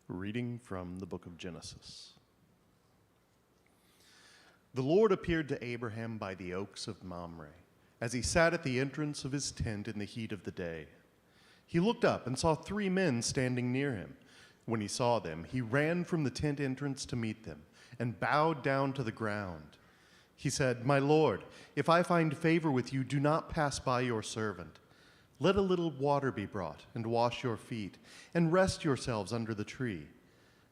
Reading from the book of Genesis. The Lord appeared to Abraham by the oaks of Mamre, as he sat at the entrance of his tent in the heat of the day. He looked up and saw 3 men standing near him. When he saw them, he ran from the tent entrance to meet them and bowed down to the ground. He said, "My Lord, if I find favor with you, do not pass by your servant. Let a little water be brought, and wash your feet, and rest yourselves under the tree.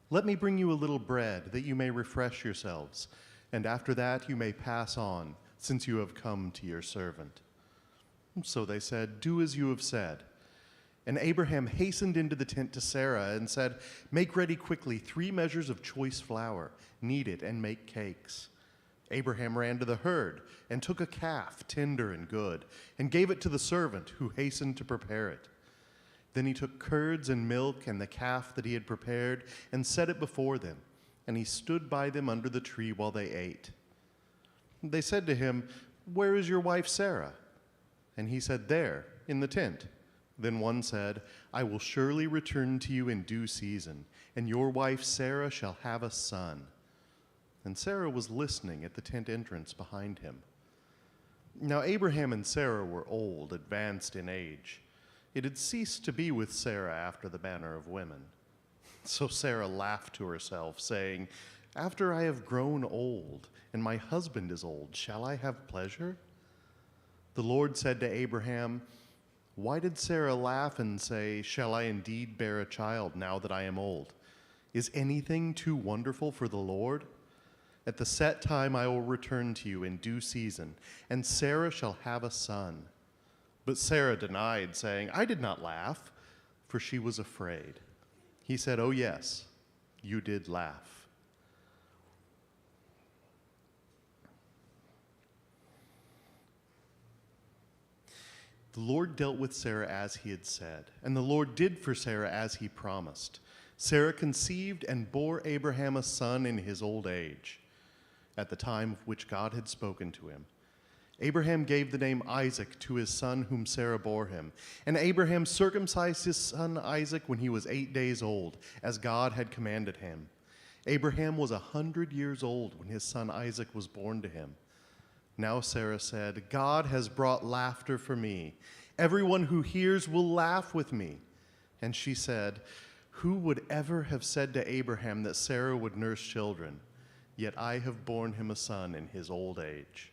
Let me bring you a little bread, that you may refresh yourselves, and after that you may pass on, since you have come to your servant." So they said, "Do as you have said." And Abraham hastened into the tent to Sarah and said, "Make ready quickly 3 measures of choice flour, knead it, and make cakes." Abraham ran to the herd and took a calf, tender and good, and gave it to the servant, who hastened to prepare it. Then he took curds and milk and the calf that he had prepared and set it before them, and he stood by them under the tree while they ate. They said to him, "Where is your wife Sarah?" And he said, "There, in the tent." Then one said, "I will surely return to you in due season, and your wife Sarah shall have a son." And Sarah was listening at the tent entrance behind him. Now Abraham and Sarah were old, advanced in age. It had ceased to be with Sarah after the manner of women. So Sarah laughed to herself, saying, "After I have grown old, and my husband is old, shall I have pleasure?" The Lord said to Abraham, "Why did Sarah laugh and say, 'Shall I indeed bear a child now that I am old?' Is anything too wonderful for the Lord? At the set time I will return to you in due season, and Sarah shall have a son." But Sarah denied, saying, "I did not laugh," for she was afraid. He said, "Oh yes, you did laugh." The Lord dealt with Sarah as he had said, and the Lord did for Sarah as he promised. Sarah conceived and bore Abraham a son in his old age, at the time of which God had spoken to him. Abraham gave the name Isaac to his son whom Sarah bore him. And Abraham circumcised his son Isaac when he was 8 days old, as God had commanded him. Abraham was 100 years old when his son Isaac was born to him. Now Sarah said, "God has brought laughter for me. Everyone who hears will laugh with me." And she said, "Who would ever have said to Abraham that Sarah would nurse children? Yet I have borne him a son in his old age."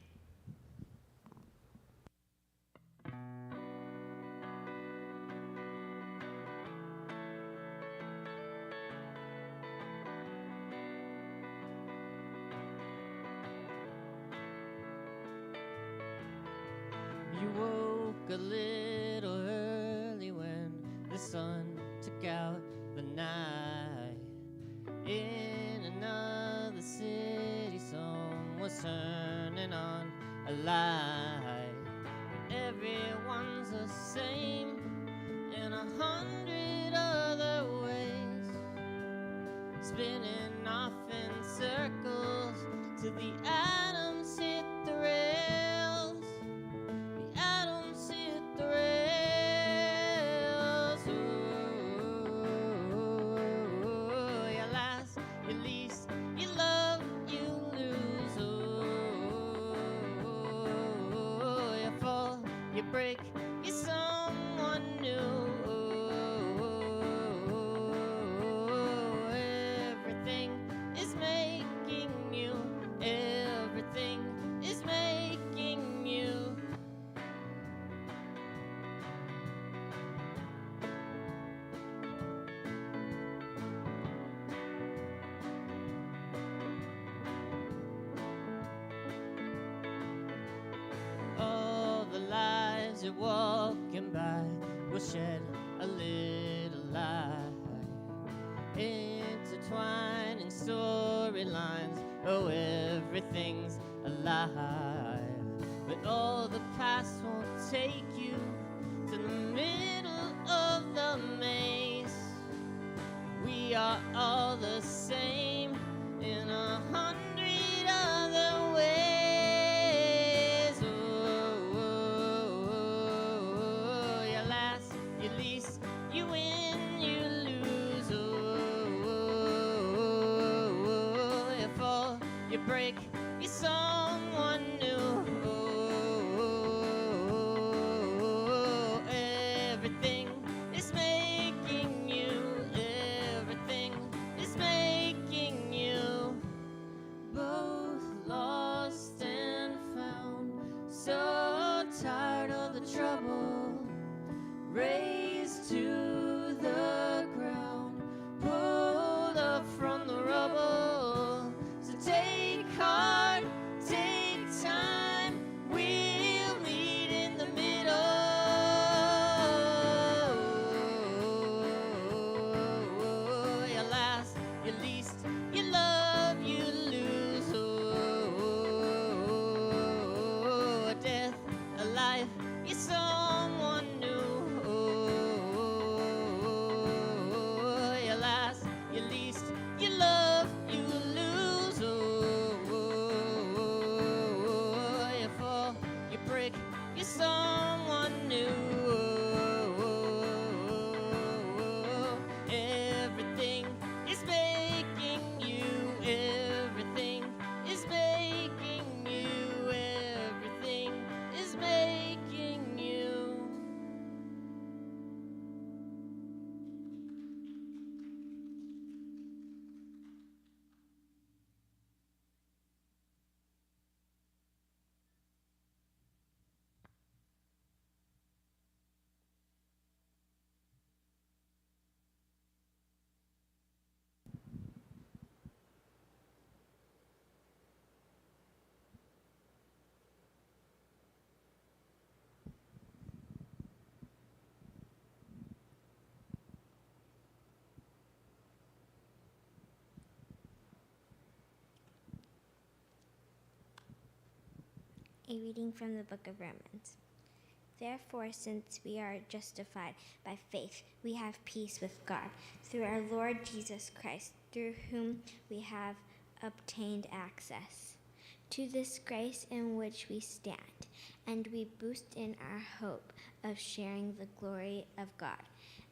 You woke a little early when the sun took out the night. In another city, song was turning on a light. Everyone's the same in 100 other ways, spinning off in circles till the atoms hit the rails. The atoms hit the rails. Oh, you last, you least, you love, you lose. Oh, you fall, you break, you're someone new. Everything is making you. Everything is making you. All the lives you're walking by will shed a little light, intertwining storylines. Oh, everything's alive, but all the past won't take you to the middle of the maze. We are all the same in 100 other ways. Oh, you last, you least, you win, you lose. Oh, everything is making you, everything is making you both lost and found, so tired of the trouble, raised to the ground, pulled up from the rubble. So take heart, take time, we'll meet in the middle. You last, you least, you love, you lose. A death, a life, you're someone new. You last, you least, you love, you lose. You fall, you break, you're someone new. Everything is making you, everything is making you, everything is making you. A reading from the book of Romans. Therefore, since we are justified by faith, we have peace with God through our Lord Jesus Christ, through whom we have obtained access to this grace in which we stand, and we boast in our hope of sharing the glory of God.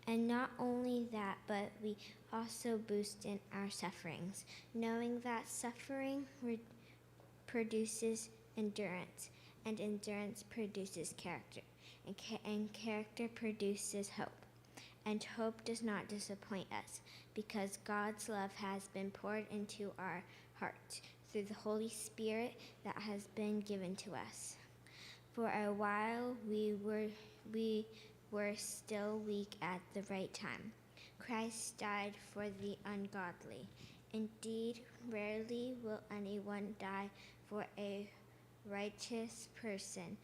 And not only that, but we also boast in our sufferings, knowing that suffering produces endurance, and endurance produces character, and character produces hope. And hope does not disappoint us, because God's love has been poured into our hearts through the Holy Spirit that has been given to us. For a while we were still weak at the right time. Christ died for the ungodly. Indeed, rarely will anyone die for a righteous person,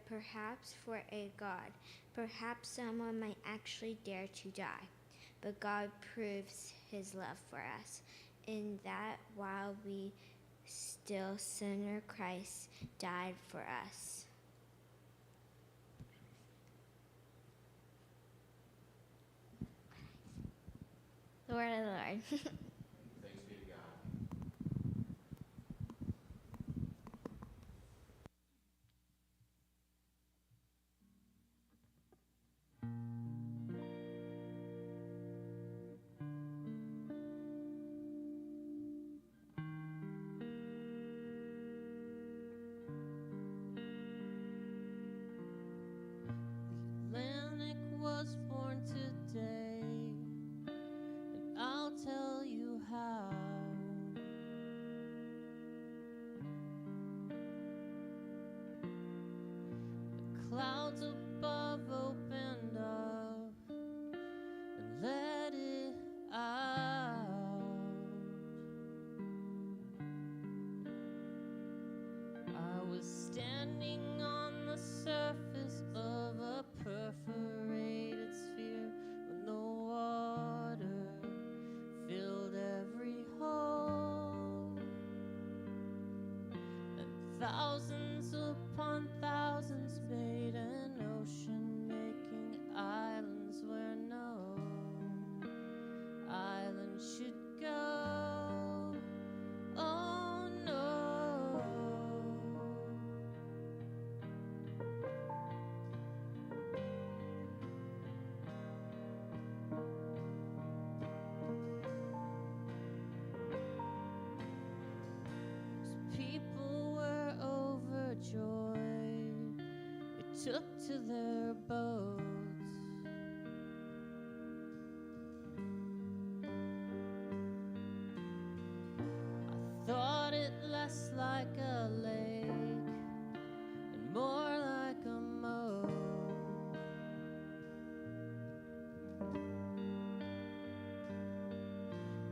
perhaps for a God. Perhaps someone might actually dare to die. But God proves his love for us, in that while we still sinner, Christ died for us. The word of the Lord. Thanks be to God. The Atlantic was born today, and I'll tell you how. The clouds above opened up and let it out. I was standing on the surface of a perforated sphere when the water filled every hole, and thousands upon thousands made an ocean, making islands where no island should go. Oh no. People were overjoyed. They took to their boats like a lake and more like a moat.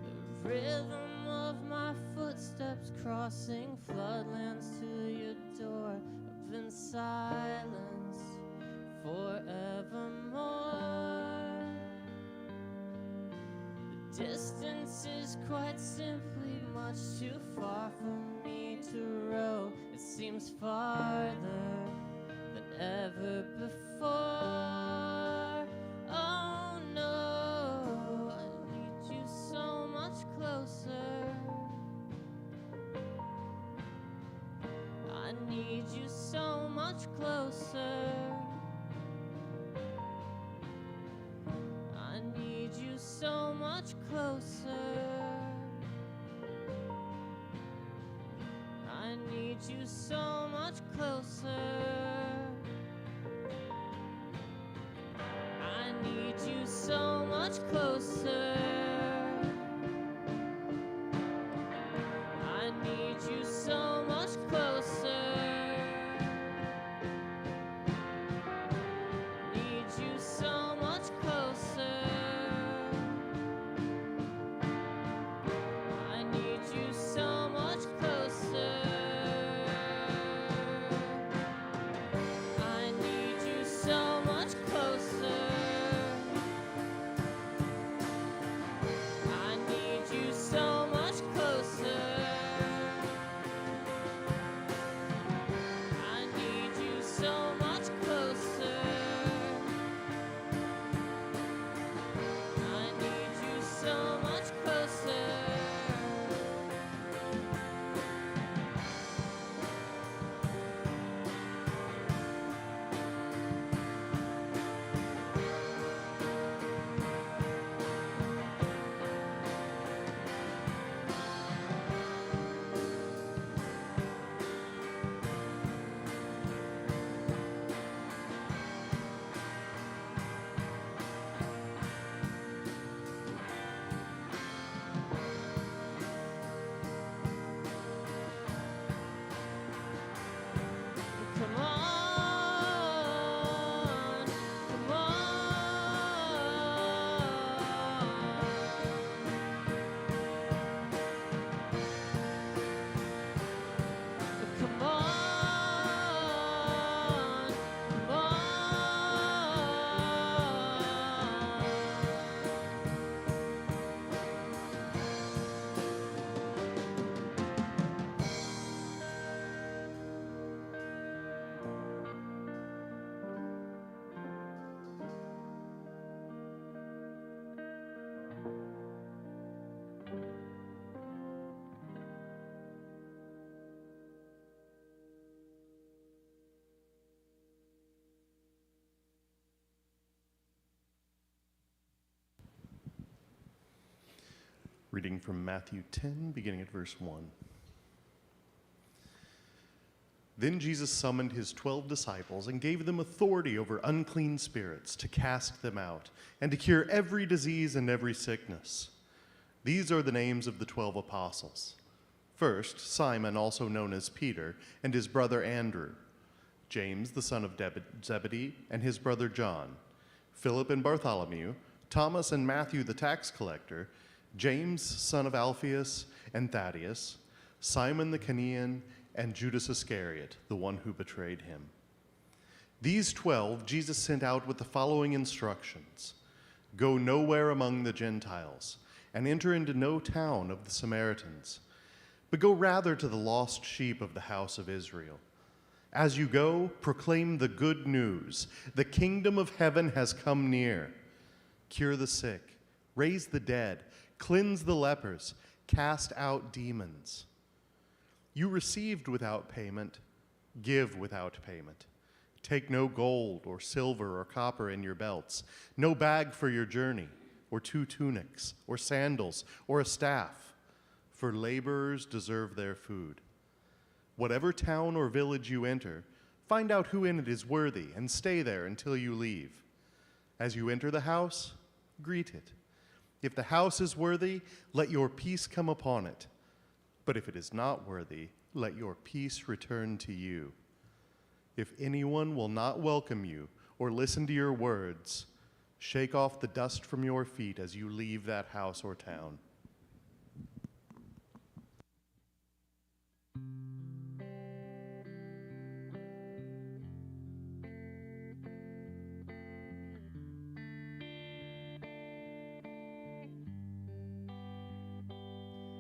The rhythm of my footsteps crossing floodlands to your door, up in silence forevermore. The distance is quite simply much too far for me to row. It seems farther than ever before. Oh no, I need you so much closer. I need you so much closer. I need you so much closer. I need you so much closer. I need you so much closer. I need you so much closer. Need you so much closer. I need you so much closer. I need you so much closer. I need you so much closer. I need you so much closer. I need you so much closer. Come on, come on. Come on, come on. Reading from Matthew 10, beginning at verse 1. Then Jesus summoned his 12 disciples and gave them authority over unclean spirits to cast them out and to cure every disease and every sickness. These are the names of the 12 apostles. First, Simon, also known as Peter, and his brother Andrew. James, the son of Zebedee, and his brother John. Philip and Bartholomew. Thomas and Matthew the tax collector. James, son of Alphaeus and Thaddeus. Simon the Cananean, and Judas Iscariot, the one who betrayed him. These 12 Jesus sent out with the following instructions. Go nowhere among the Gentiles, and enter into no town of the Samaritans, but go rather to the lost sheep of the house of Israel. As you go, proclaim the good news. The kingdom of heaven has come near. Cure the sick, raise the dead, cleanse the lepers, cast out demons. You received without payment, give without payment. Take no gold or silver or copper in your belts, no bag for your journey, or 2 tunics, or sandals, or a staff, for laborers deserve their food. Whatever town or village you enter, find out who in it is worthy, and stay there until you leave. As you enter the house, greet it. If the house is worthy, let your peace come upon it. But if it is not worthy, let your peace return to you. If anyone will not welcome you or listen to your words, shake off the dust from your feet as you leave that house or town.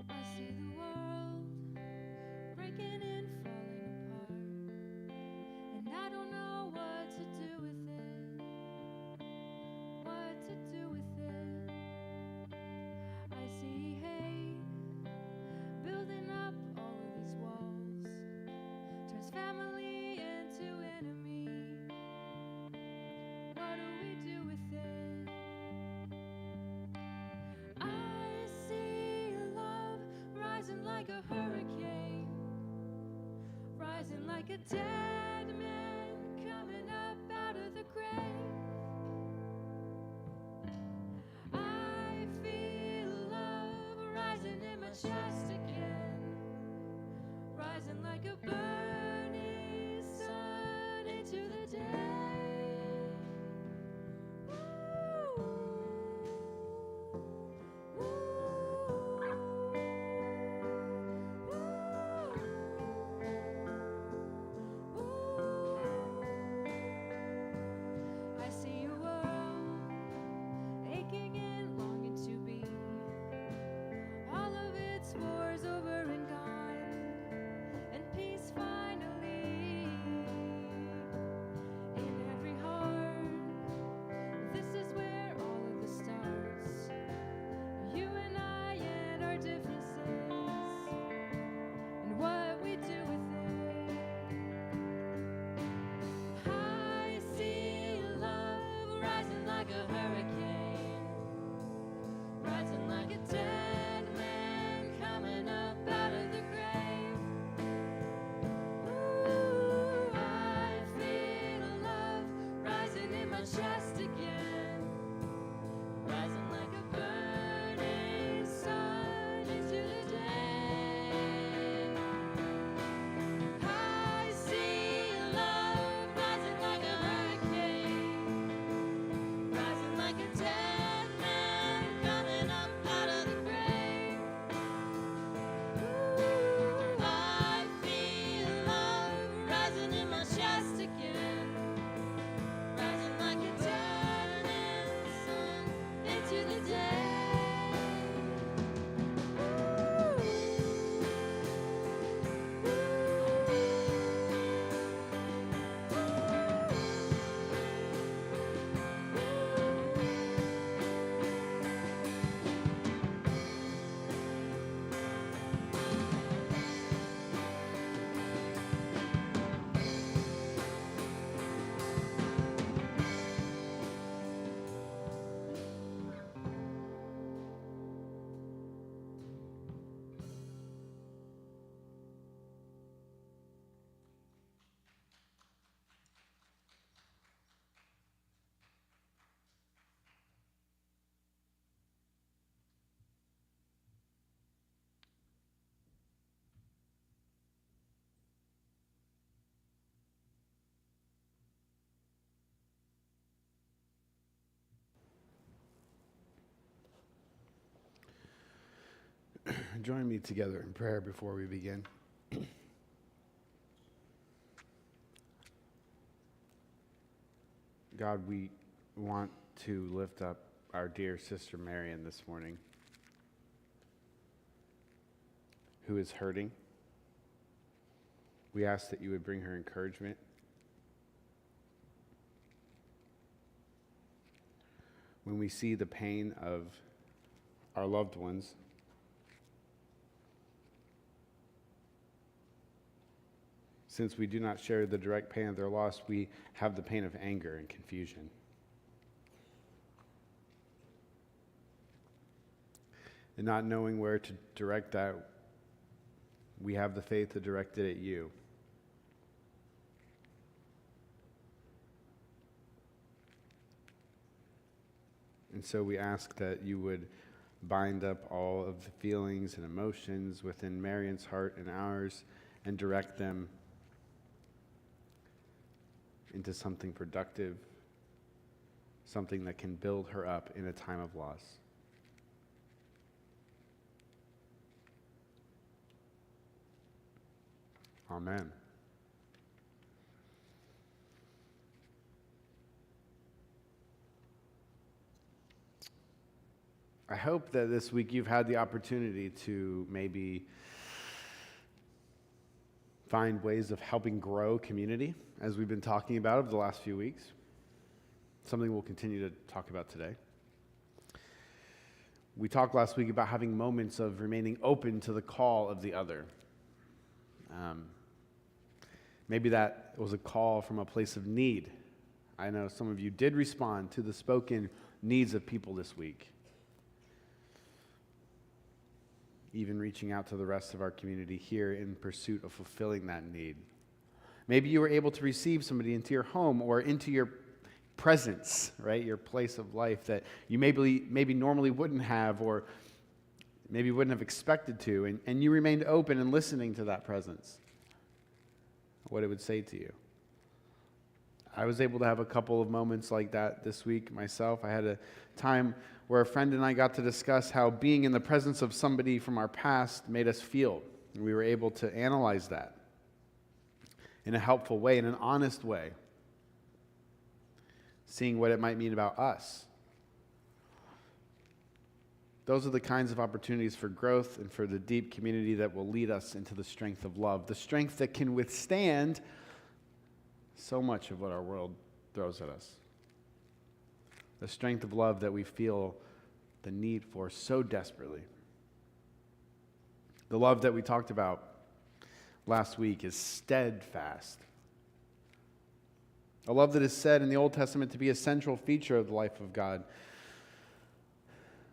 I see the world breaking and falling apart, and I don't know what to do with it. What to do with it? I see hate building up all of these walls, turns family into enemy. What do we do with it? I see love rising like a hurricane, rising like a dead man coming up out of the grave. I feel love rising in my chest again, rising like a burning sun into the day. I see a world aching and longing to be all of its wars over and gone, and peace finally in every heart. This is where all of this starts. You and I and our differences, and what we do with it. I see love rising like a hurricane, rising like a dead man coming up out of the grave. Ooh, I feel love rising in my chest again, rising like a burning sun into the day. I see love rising like a hurricane, rising like a dead man coming up out of the grave. Ooh, I feel love rising in my chest again, rising like a turning sun into the day. Join me together in prayer before we begin. God, we want to lift up our dear sister Marion this morning, who is hurting. We ask that you would bring her encouragement. When we see the pain of our loved ones, since we do not share the direct pain of their loss, we have the pain of anger and confusion. And not knowing where to direct that, we have the faith to direct it at you. And so we ask that you would bind up all of the feelings and emotions within Marion's heart and ours, and direct them into something productive, something that can build her up in a time of loss. Amen. I hope that this week you've had the opportunity to maybe find ways of helping grow community, as we've been talking about over the last few weeks. Something we'll continue to talk about today. We talked last week about having moments of remaining open to the call of the other. Maybe that was a call from a place of need. I know some of you did respond to the spoken needs of people this week. Even reaching out to the rest of our community here in pursuit of fulfilling that need. Maybe you were able to receive somebody into your home or into your presence, right? Your place of life that you maybe normally wouldn't have, or maybe wouldn't have expected to, and you remained open and listening to that presence, what it would say to you. I was able to have a couple of moments like that this week myself. I had a time where a friend and I got to discuss how being in the presence of somebody from our past made us feel. And we were able to analyze that in a helpful way, in an honest way, seeing what it might mean about us. Those are the kinds of opportunities for growth and for the deep community that will lead us into the strength of love, the strength that can withstand so much of what our world throws at us. The strength of love that we feel the need for so desperately. The love that we talked about last week is steadfast. A love that is said in the Old Testament to be a central feature of the life of God.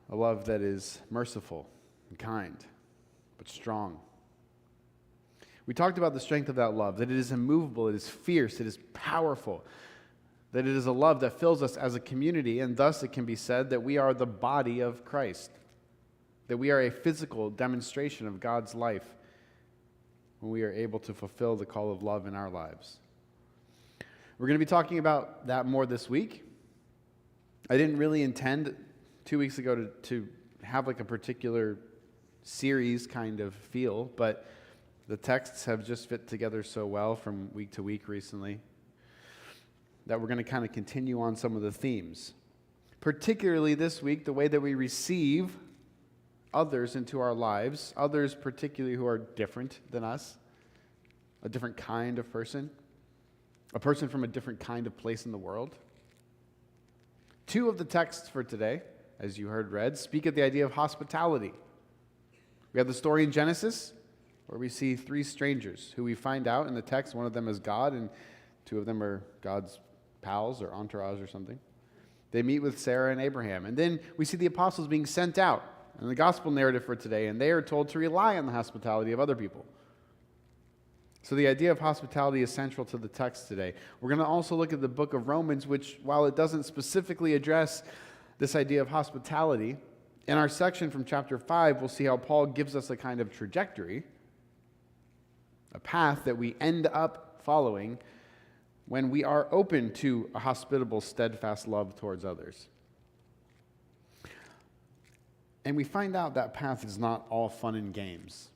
A love that is merciful and kind, but strong. We talked about the strength of that love, that it is immovable, it is fierce, it is powerful, that it is a love that fills us as a community, and thus it can be said that we are the body of Christ, that we are a physical demonstration of God's life when we are able to fulfill the call of love in our lives. We're going to be talking about that more this week. I didn't really intend 2 weeks ago to have like a particular series kind of feel, but the texts have just fit together so well from week to week recently that we're going to kind of continue on some of the themes. Particularly this week, the way that we receive others into our lives, others particularly who are different than us, a different kind of person, a person from a different kind of place in the world. 2 of the texts for today, as you heard read, speak of the idea of hospitality. We have the story in Genesis, where we see 3 strangers who we find out in the text, one of them is God, and 2 of them are God's pals or entourage or something. They meet with Sarah and Abraham. And then we see the apostles being sent out in the gospel narrative for today, and they are told to rely on the hospitality of other people. So the idea of hospitality is central to the text today. We're going to also look at the book of Romans, which, while it doesn't specifically address this idea of hospitality, in our section from chapter 5, we'll see how Paul gives us a kind of trajectory, a path that we end up following when we are open to a hospitable, steadfast love towards others. And we find out that path is not all fun and games.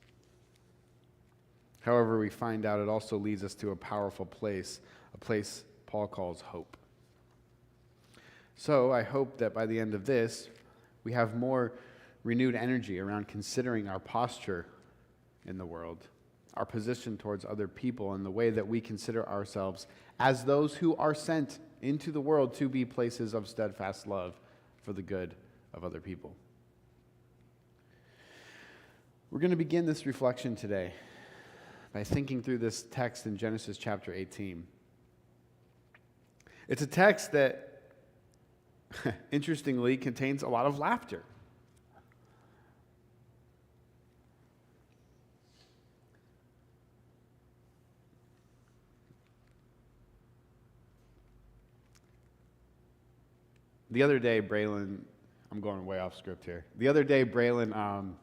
However, we find out it also leads us to a powerful place, a place Paul calls hope. So I hope that by the end of this, we have more renewed energy around considering our posture in the world, our position towards other people, and the way that we consider ourselves as those who are sent into the world to be places of steadfast love for the good of other people. We're going to begin this reflection today by thinking through this text in Genesis chapter 18. It's a text that, interestingly, contains a lot of laughter. The other day, Braylon, I'm going way off script here. The other day, Braylon,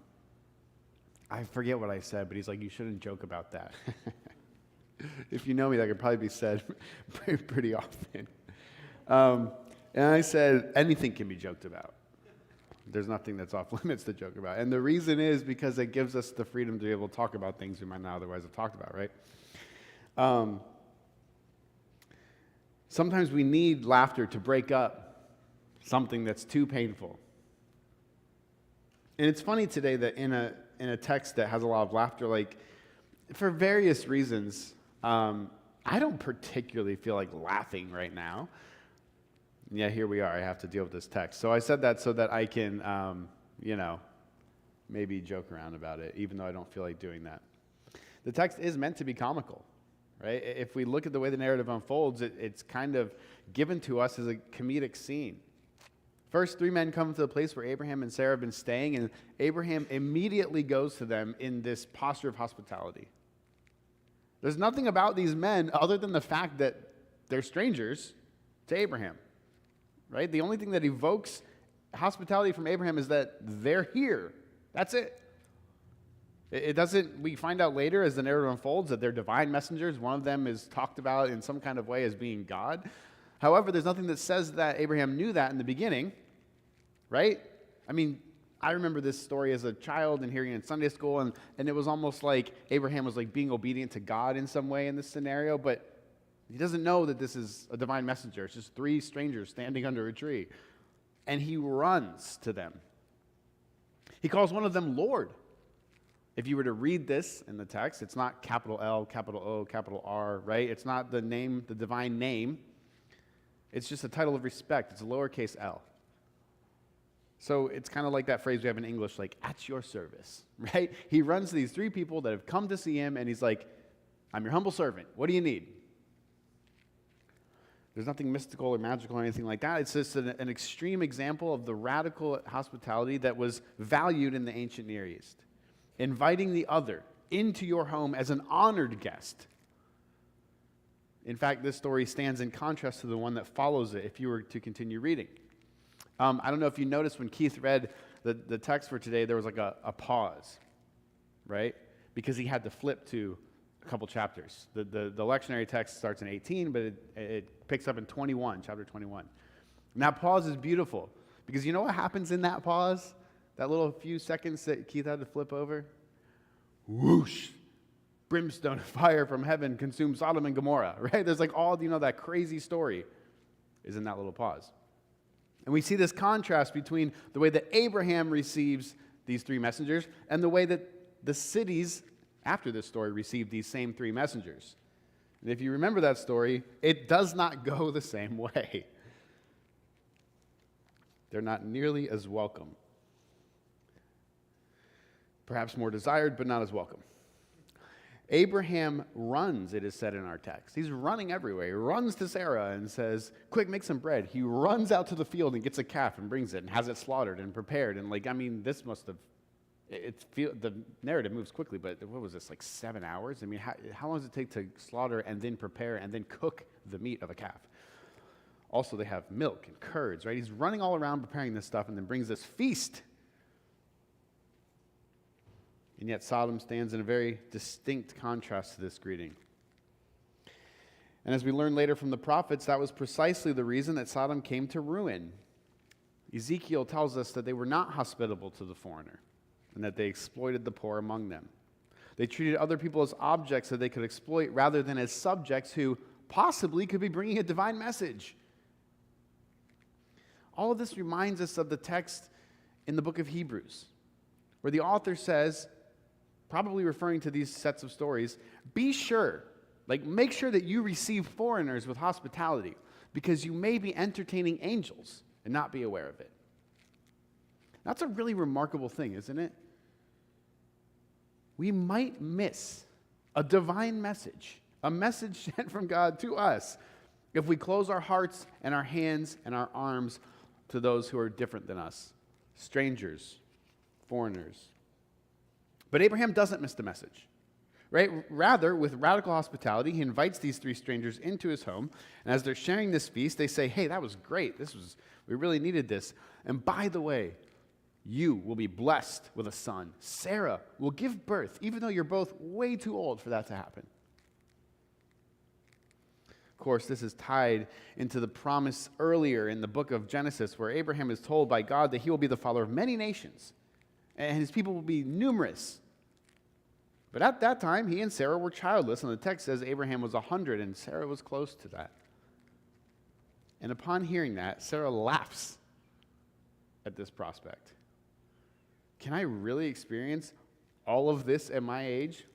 I forget what I said, but he's like, you shouldn't joke about that. If you know me, that could probably be said pretty often. And I said, anything can be joked about. There's nothing that's off limits to joke about. And the reason is because it gives us the freedom to be able to talk about things we might not otherwise have talked about, right? Sometimes we need laughter to break up something that's too painful. And it's funny today that in a text that has a lot of laughter, like, for various reasons, I don't particularly feel like laughing right now. And yet here we are. I have to deal with this text. So I said that so that I can, maybe joke around about it, even though I don't feel like doing that. The text is meant to be comical, right? If we look at the way the narrative unfolds, it's kind of given to us as a comedic scene. First, 3 men come to the place where Abraham and Sarah have been staying, and Abraham immediately goes to them in this posture of hospitality. There's nothing about these men other than the fact that they're strangers to Abraham, right? The only thing that evokes hospitality from Abraham is that they're here. That's it. It doesn't, we find out later as the narrative unfolds that they're divine messengers. One of them is talked about in some kind of way as being God. However, there's nothing that says that Abraham knew that in the beginning, right? I mean, I remember this story as a child and hearing it in Sunday school, and it was almost like Abraham was like being obedient to God in some way in this scenario, but he doesn't know that this is a divine messenger. It's just 3 strangers standing under a tree, and he runs to them. He calls one of them Lord. If you were to read this in the text, it's not capital L, capital O, capital R, right? It's not the name, the divine name. It's just a title of respect. It's a lowercase l. So it's kind of like that phrase we have in English, like, at your service, right? He runs to these 3 people that have come to see him, and he's like, I'm your humble servant. What do you need? There's nothing mystical or magical or anything like that. It's just an extreme example of the radical hospitality that was valued in the ancient Near East. Inviting the other into your home as an honored guest. In fact, this story stands in contrast to the one that follows it if you were to continue reading. I don't know if you noticed when Keith read the text for today, there was like a pause, right? Because he had to flip to a couple chapters. The lectionary text starts in 18, but it picks up in 21, chapter 21. And that pause is beautiful because you know what happens in that pause? That little few seconds that Keith had to flip over? Whoosh! Brimstone and fire from heaven consumed Sodom and Gomorrah, right? There's like all, that crazy story is in that little pause. And we see this contrast between the way that Abraham receives these 3 messengers and the way that the cities after this story received these same 3 messengers. And if you remember that story, it does not go the same way. They're not nearly as welcome. Perhaps more desired, but not as welcome. Abraham runs, it is said in our text. He's running everywhere. He runs to Sarah and says, quick, make some bread. He runs out to the field and gets a calf and brings it and has it slaughtered and prepared. And this must have, the narrative moves quickly, but what was this, like 7 hours? I mean, how long does it take to slaughter and then prepare and then cook the meat of a calf? Also, they have milk and curds, right? He's running all around preparing this stuff and then brings this feast. And yet Sodom stands in a very distinct contrast to this greeting. And as we learn later from the prophets, that was precisely the reason that Sodom came to ruin. Ezekiel tells us that they were not hospitable to the foreigner and that they exploited the poor among them. They treated other people as objects that they could exploit rather than as subjects who possibly could be bringing a divine message. All of this reminds us of the text in the book of Hebrews, where the author says, probably referring to these sets of stories, be sure, make sure that you receive foreigners with hospitality, because you may be entertaining angels and not be aware of it. That's a really remarkable thing, isn't it? We might miss a divine message, a message sent from God to us, if we close our hearts and our hands and our arms to those who are different than us, strangers, foreigners. But Abraham doesn't miss the message, right? Rather, with radical hospitality, he invites these 3 strangers into his home, and as they're sharing this feast, they say, hey, that was great. We really needed this. And by the way, You will be blessed with a son. Sarah will give birth, even though you're both way too old for that to happen. Of course, this is tied into the promise earlier in the book of Genesis, where Abraham is told by God that he will be the father of many nations, and his people will be numerous. But at that time, he and Sarah were childless, and the text says Abraham was 100, and Sarah was close to that. And upon hearing that, Sarah laughs at this prospect. Can I really experience all of this at my age?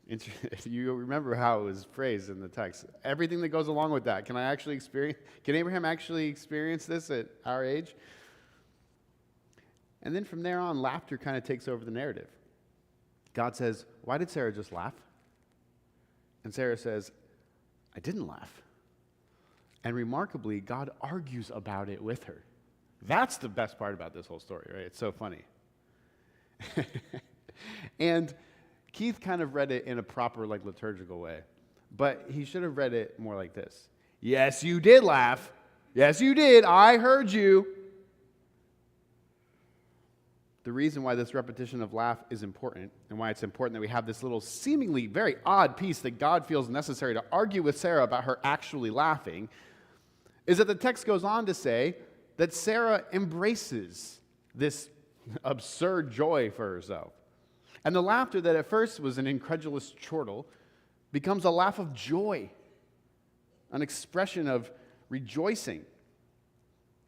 If you remember how it was phrased in the text, everything that goes along with that, can Abraham actually experience this at our age? And then from there on, laughter kind of takes over the narrative. God says, why did Sarah just laugh? And Sarah says, I didn't laugh. And remarkably, God argues about it with her. That's the best part about this whole story, right? It's so funny. And Keith kind of read it in a proper, liturgical way. But he should have read it more like this. Yes, you did laugh. Yes, you did. I heard you. The reason why this repetition of laugh is important, and why it's important that we have this little seemingly very odd piece that God feels necessary to argue with Sarah about her actually laughing, is that the text goes on to say that Sarah embraces this absurd joy for herself. And the laughter that at first was an incredulous chortle becomes a laugh of joy, an expression of rejoicing.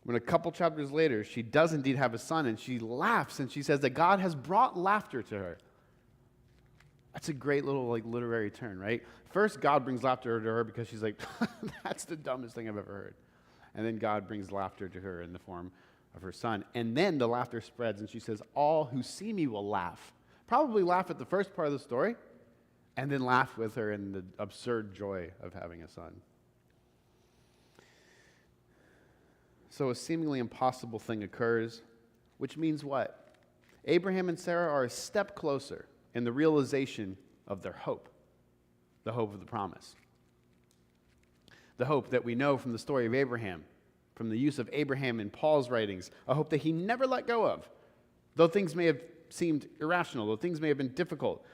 When a couple chapters later, she does indeed have a son, and she laughs, and she says that God has brought laughter to her. That's a great little literary turn, right? First, God brings laughter to her because she's like, that's the dumbest thing I've ever heard. And then God brings laughter to her in the form of her son. And then the laughter spreads, and she says, all who see me will laugh. Probably laugh at the first part of the story, and then laugh with her in the absurd joy of having a son. So a seemingly impossible thing occurs, which means what? Abraham and Sarah are a step closer in the realization of their hope, the hope of the promise. The hope that we know from the story of Abraham, from the use of Abraham in Paul's writings, a hope that he never let go of, though things may have seemed irrational, though things may have been difficult.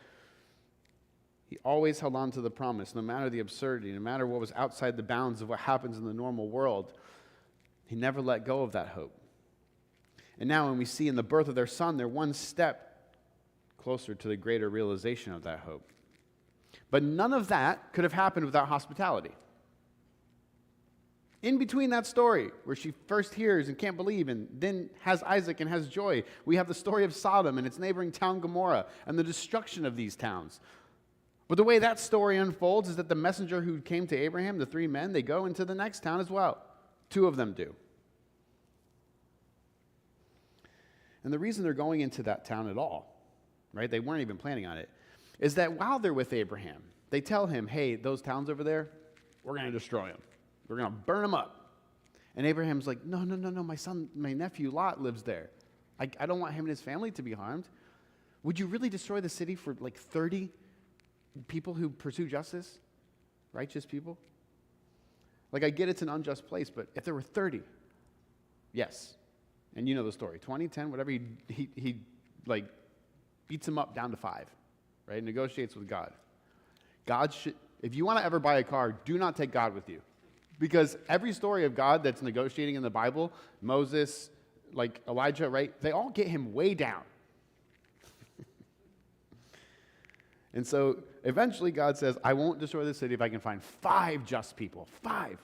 He always held on to the promise, no matter the absurdity, no matter what was outside the bounds of what happens in the normal world. He never let go of that hope. And now when we see in the birth of their son, they're one step closer to the greater realization of that hope. But none of that could have happened without hospitality. In between that story, where she first hears and can't believe and then has Isaac and has joy, we have the story of Sodom and its neighboring town Gomorrah and the destruction of these towns. But the way that story unfolds is that the messenger who came to Abraham, the three men, they go into the next town as well. Two of them do. And the reason they're going into that town at all, right, they weren't even planning on it, is that while they're with Abraham, they tell him, hey, those towns over there, we're going to destroy them. We're going to burn them up. And Abraham's like, no, my nephew Lot lives there. I don't want him and his family to be harmed. Would you really destroy the city for 30 people who pursue justice? Righteous people? I get it's an unjust place, but if there were 30, yes. And you know the story. 20, 10, whatever, he beats him up down to 5, right? Negotiates with God. God should, if you want to ever buy a car, do not take God with you. Because every story of God that's negotiating in the Bible, Moses, Elijah, right? They all get him way down. And so eventually God says, I won't destroy the city if I can find 5 just people. 5.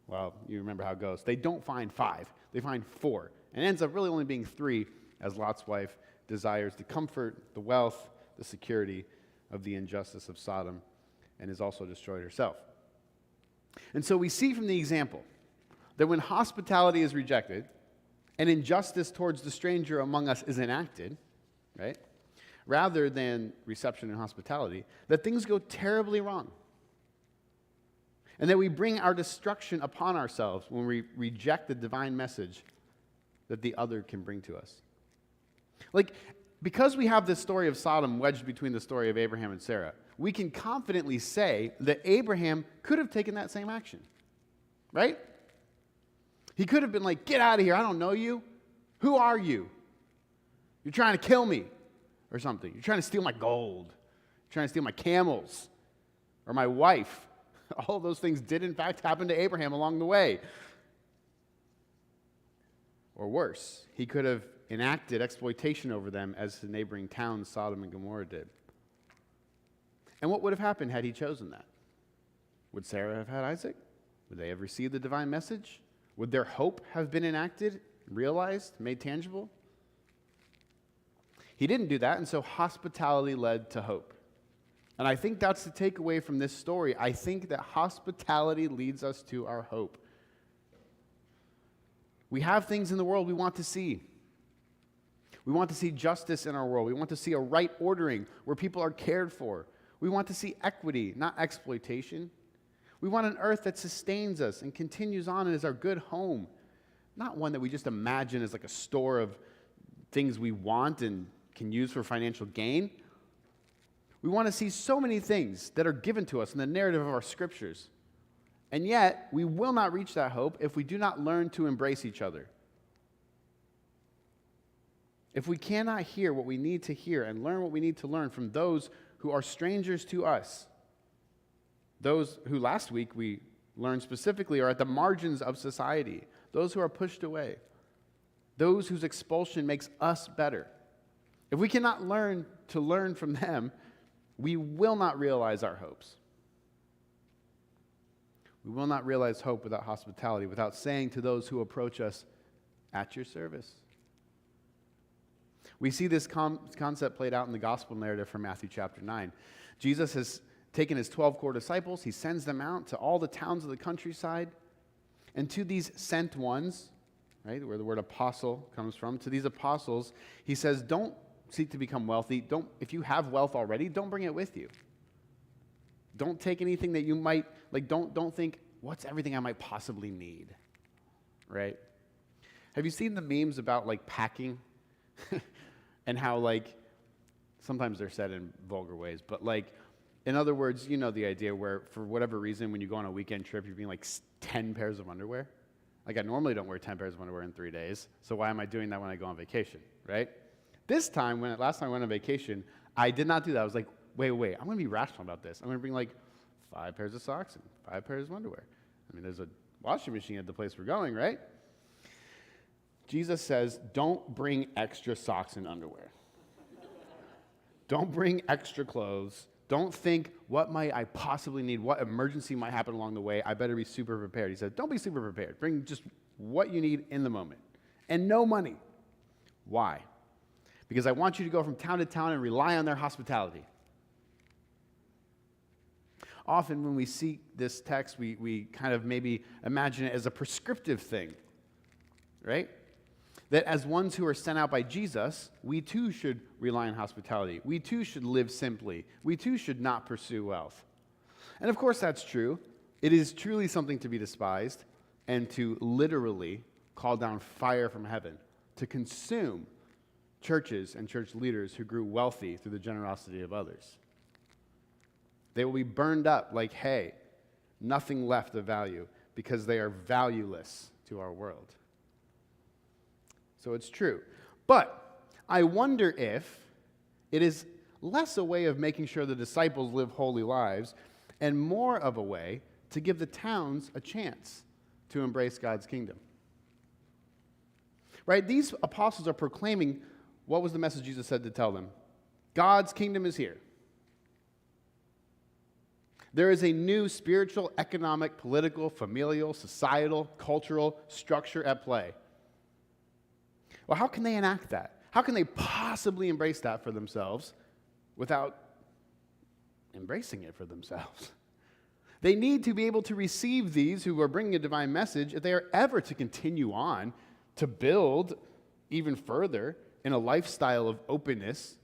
Well, you remember how it goes. They don't find 5. They find 4. And it ends up really only being 3 as Lot's wife desires the comfort, the wealth, the security of the injustice of Sodom and is also destroyed herself. And so we see from the example that when hospitality is rejected and injustice towards the stranger among us is enacted, right? Rather than reception and hospitality, that things go terribly wrong. And that we bring our destruction upon ourselves when we reject the divine message that the other can bring to us. Because we have this story of Sodom wedged between the story of Abraham and Sarah, we can confidently say that Abraham could have taken that same action, right? He could have been like, get out of here, I don't know you. Who are you? You're trying to kill me or something. You're trying to steal my gold. You're trying to steal my camels or my wife. All of those things did, in fact, happen to Abraham along the way. Or worse, he could have enacted exploitation over them as the neighboring towns, Sodom and Gomorrah, did. And what would have happened had he chosen that? Would Sarah have had Isaac? Would they have received the divine message? Would their hope have been enacted, realized, made tangible? He didn't do that, and so hospitality led to hope. And I think that's the takeaway from this story. I think that hospitality leads us to our hope. We have things in the world we want to see. We want to see justice in our world. We want to see a right ordering where people are cared for. We want to see equity, not exploitation. We want an earth that sustains us and continues on and is our good home, not one that we just imagine as like a store of things we want and can use for financial gain. We want to see so many things that are given to us in the narrative of our scriptures. And yet, we will not reach that hope if we do not learn to embrace each other. If we cannot hear what we need to hear and learn what we need to learn from those who are strangers to us, those who last week we learned specifically are at the margins of society, those who are pushed away, those whose expulsion makes us better. If we cannot learn to learn from them, we will not realize our hopes. We will not realize hope without hospitality, without saying to those who approach us, at your service. We see this concept played out in the gospel narrative from Matthew chapter 9. Jesus has taken his 12 core disciples, he sends them out to all the towns of the countryside, and to these sent ones, right, where the word apostle comes from, to these apostles, he says, don't seek to become wealthy. If you have wealth already, don't bring it with you. Don't take anything that you might, don't think, what's everything I might possibly need, right? Have you seen the memes about, packing? And how, sometimes they're said in vulgar ways, but, in other words, you know the idea where, for whatever reason, when you go on a weekend trip, you're being 10 pairs of underwear. I normally don't wear 10 pairs of underwear in 3 days, so why am I doing that when I go on vacation, right? Last time I went on vacation, I did not do that. I was like, wait, I'm going to be rational about this. I'm going to bring 5 pairs of socks and 5 pairs of underwear. I mean, there's a washing machine at the place we're going, right? Jesus says, don't bring extra socks and underwear. Don't bring extra clothes. Don't think, what might I possibly need? What emergency might happen along the way? I better be super prepared. He said, don't be super prepared. Bring just what you need in the moment. And no money. Why? Because I want you to go from town to town and rely on their hospitality. Often when we see this text, we kind of maybe imagine it as a prescriptive thing, right? That as ones who are sent out by Jesus, we too should rely on hospitality. We too should live simply. We too should not pursue wealth. And of course that's true. It is truly something to be despised and to literally call down fire from heaven to consume churches and church leaders who grew wealthy through the generosity of others. They will be burned up like hay, nothing left of value, because they are valueless to our world. So it's true. But I wonder if it is less a way of making sure the disciples live holy lives and more of a way to give the towns a chance to embrace God's kingdom. Right? These apostles are proclaiming what was the message Jesus said to tell them? God's kingdom is here. There is a new spiritual, economic, political, familial, societal, cultural structure at play. Well, how can they enact that? How can they possibly embrace that for themselves without embracing it for themselves? They need to be able to receive these who are bringing a divine message if they are ever to continue on to build even further in a lifestyle of openness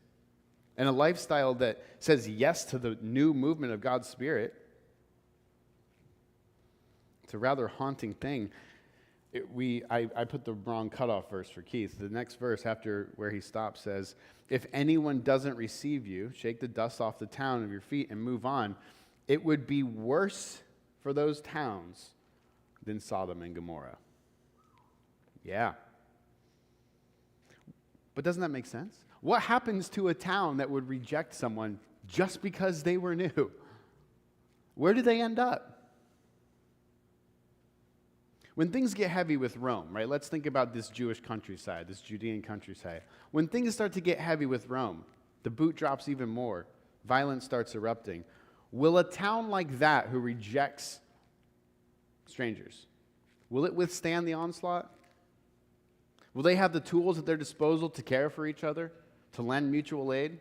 and a lifestyle that says yes to the new movement of God's Spirit. It's a rather haunting thing. I put the wrong cutoff verse for Keith. The next verse after where he stops says, if anyone doesn't receive you, shake the dust off the town of your feet and move on. It would be worse for those towns than Sodom and Gomorrah. Yeah. But doesn't that make sense? What happens to a town that would reject someone just because they were new? Where do they end up? When things get heavy with Rome, right? Let's think about this Jewish countryside, this Judean countryside. When things start to get heavy with Rome, the boot drops even more, violence starts erupting. Will a town like that who rejects strangers, will it withstand the onslaught? Will they have the tools at their disposal to care for each other, to lend mutual aid,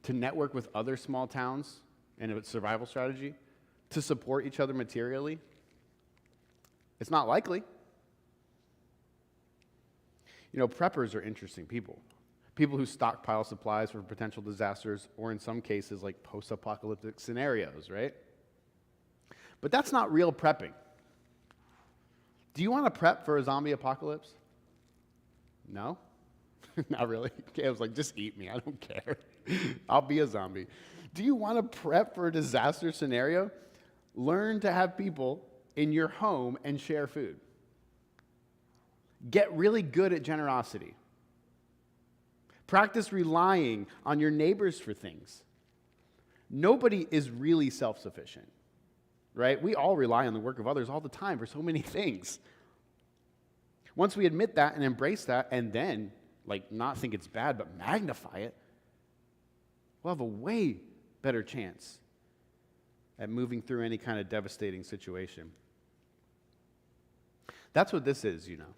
to network with other small towns in a survival strategy, to support each other materially? It's not likely. You know, preppers are interesting people. People who stockpile supplies for potential disasters, or in some cases, like post-apocalyptic scenarios, right? But that's not real prepping. Do you want to prep for a zombie apocalypse? No? Not really. Caleb's like, just eat me. I don't care. I'll be a zombie. Do you want to prep for a disaster scenario? Learn to have people in your home and share food. Get really good at generosity. Practice relying on your neighbors for things. Nobody is really self-sufficient, right? We all rely on the work of others all the time for so many things. Once we admit that and embrace that, and then, not think it's bad, but magnify it, we'll have a way better chance at moving through any kind of devastating situation. That's what this is, you know.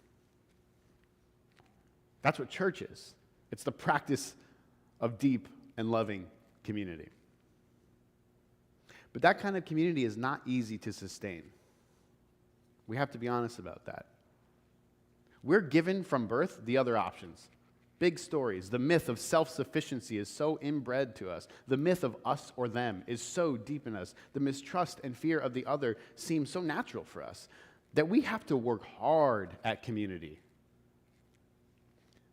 That's what church is. It's the practice of deep and loving community. But that kind of community is not easy to sustain. We have to be honest about that. We're given from birth the other options. Big stories. The myth of self-sufficiency is so inbred to us. The myth of us or them is so deep in us. The mistrust and fear of the other seems so natural for us that we have to work hard at community.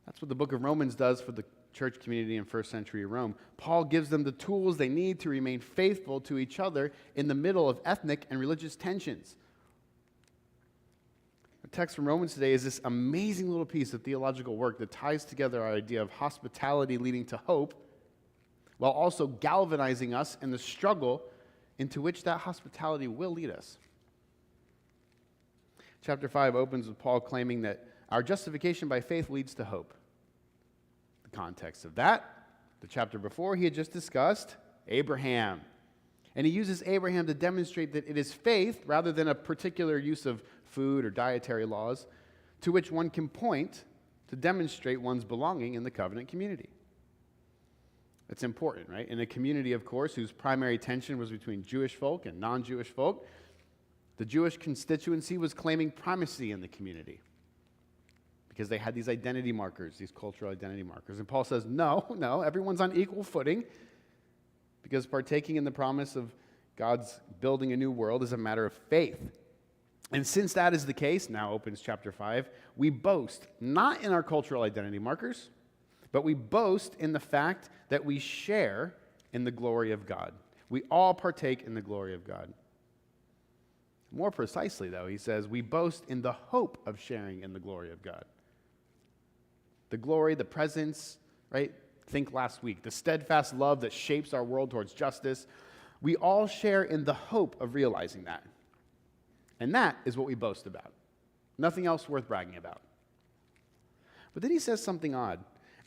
That's what the book of Romans does for the church community in first century Rome. Paul gives them the tools they need to remain faithful to each other in the middle of ethnic and religious tensions. The text from Romans today is this amazing little piece of theological work that ties together our idea of hospitality leading to hope, while also galvanizing us in the struggle into which that hospitality will lead us. Chapter 5 opens with Paul claiming that our justification by faith leads to hope. The context of that, the chapter before, he had just discussed Abraham. And he uses Abraham to demonstrate that it is faith, rather than a particular use of food or dietary laws, to which one can point to demonstrate one's belonging in the covenant community. It's important, right? In a community, of course, whose primary tension was between Jewish folk and non-Jewish folk, the Jewish constituency was claiming primacy in the community because they had these identity markers, these cultural identity markers. And Paul says, no, everyone's on equal footing because partaking in the promise of God's building a new world is a matter of faith. And since that is the case, now opens chapter 5, we boast not in our cultural identity markers, but we boast in the fact that we share in the glory of God. We all partake in the glory of God. More precisely, though, he says, we boast in the hope of sharing in the glory of God. The glory, the presence, right? Think last week. The steadfast love that shapes our world towards justice. We all share in the hope of realizing that. And that is what we boast about. Nothing else worth bragging about. But then he says something odd.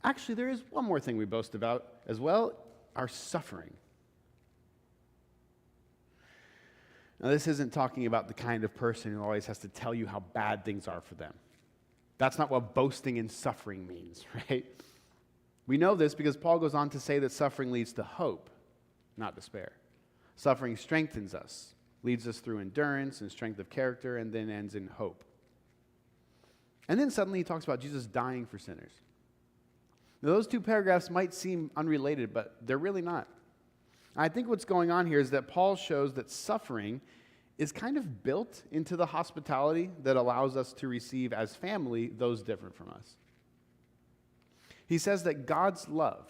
Actually, there is one more thing we boast about as well, our suffering. Now, this isn't talking about the kind of person who always has to tell you how bad things are for them. That's not what boasting in suffering means, right? We know this because Paul goes on to say that suffering leads to hope, not despair. Suffering strengthens us, leads us through endurance and strength of character, and then ends in hope. And then suddenly he talks about Jesus dying for sinners. Now, those two paragraphs might seem unrelated, but they're really not. I think what's going on here is that Paul shows that suffering is kind of built into the hospitality that allows us to receive as family those different from us. He says that God's love,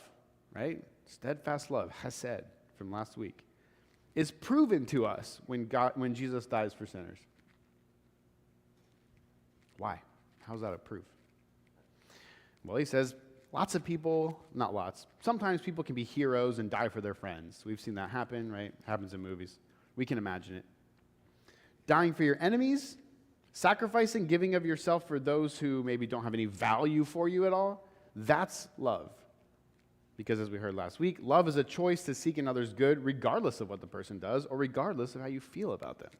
right, steadfast love, hesed, from last week, is proven to us when Jesus dies for sinners. Why? How's that a proof? Well, he says lots of people, not lots, sometimes people can be heroes and die for their friends. We've seen that happen, right? Happens in movies. We can imagine it. Dying for your enemies, sacrificing, giving of yourself for those who maybe don't have any value for you at all, that's love. Because as we heard last week, love is a choice to seek another's good regardless of what the person does or regardless of how you feel about them.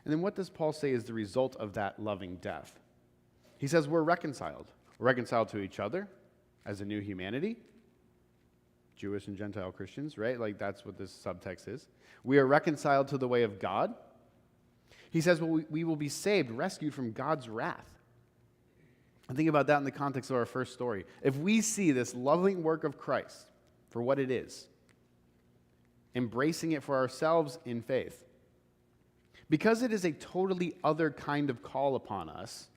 And then what does Paul say is the result of that loving death? He says we're reconciled. We're reconciled to each other as a new humanity, Jewish and Gentile Christians, right? Like that's what this subtext is. We are reconciled to the way of God. He says we will be saved, rescued from God's wrath. And think about that in the context of our first story. If we see this loving work of Christ for what it is, embracing it for ourselves in faith, because it is a totally other kind of call upon us,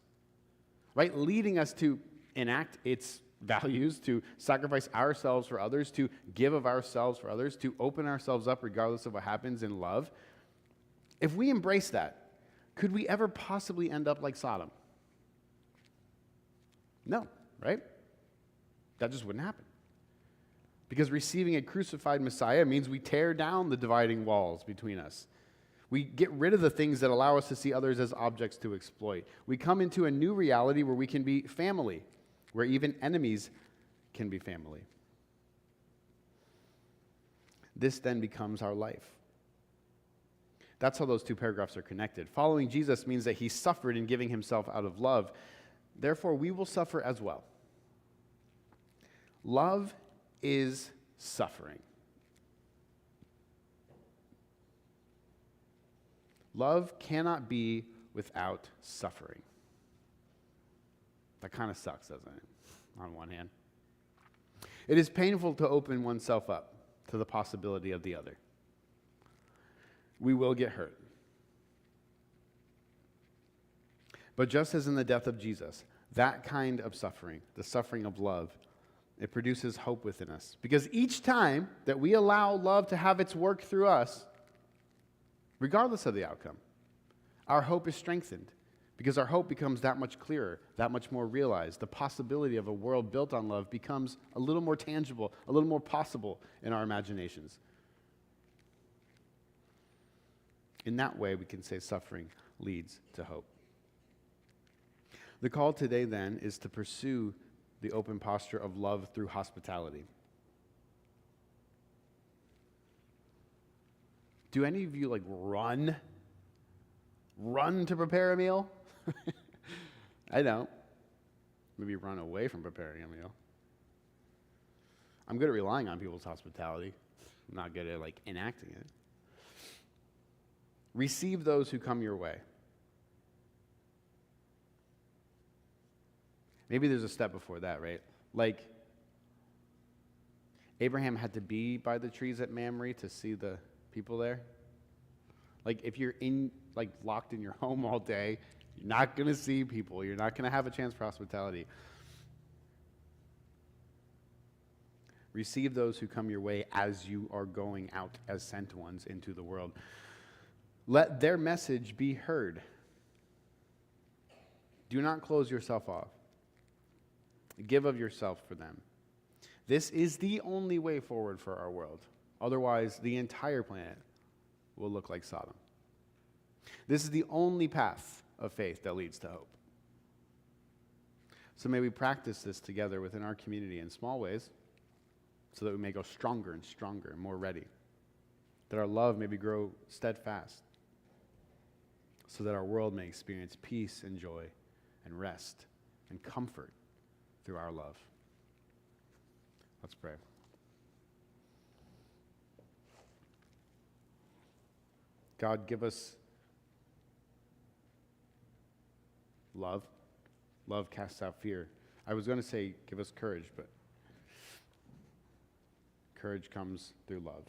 right, leading us to enact its values, to sacrifice ourselves for others, to give of ourselves for others, to open ourselves up regardless of what happens in love. If we embrace that, could we ever possibly end up like Sodom? No, right? That just wouldn't happen. Because receiving a crucified Messiah means we tear down the dividing walls between us. We get rid of the things that allow us to see others as objects to exploit. We come into a new reality where we can be family, where even enemies can be family. This then becomes our life. That's how those two paragraphs are connected. Following Jesus means that he suffered in giving himself out of love. Therefore, we will suffer as well. Love is suffering. Love cannot be without suffering. That kind of sucks, doesn't it? On one hand. It is painful to open oneself up to the possibility of the other. We will get hurt. But just as in the death of Jesus, that kind of suffering, the suffering of love, it produces hope within us. Because each time that we allow love to have its work through us, regardless of the outcome, our hope is strengthened. Because our hope becomes that much clearer, that much more realized. The possibility of a world built on love becomes a little more tangible, a little more possible in our imaginations. In that way, we can say suffering leads to hope. The call today, then, is to pursue the open posture of love through hospitality. Do any of you, run to prepare a meal? I don't. Maybe run away from preparing a meal. I'm good at relying on people's hospitality. I'm not good at, enacting it. Receive those who come your way. Maybe there's a step before that, right? Abraham had to be by the trees at Mamre to see the people there. If you're locked in your home all day, you're not going to see people. You're not going to have a chance for hospitality. Receive those who come your way as you are going out as sent ones into the world. Let their message be heard. Do not close yourself off. Give of yourself for them. This is the only way forward for our world. Otherwise, the entire planet will look like Sodom. This is the only path of faith that leads to hope. So may we practice this together within our community in small ways so that we may go stronger and stronger and more ready. That our love may grow steadfast so that our world may experience peace and joy and rest and comfort through our love. Let's pray. God, give us love. Love casts out fear. I was going to say give us courage, but courage comes through love.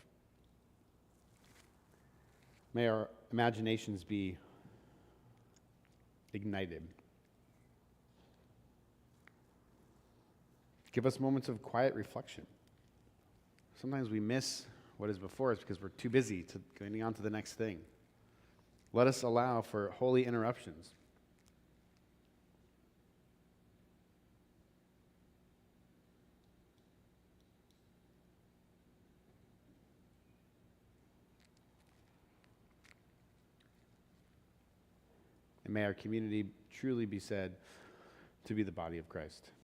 May our imaginations be ignited. Give us moments of quiet reflection. Sometimes we miss what is before us because we're too busy going on to the next thing. Let us allow for holy interruptions. may our community truly be said to be the body of Christ.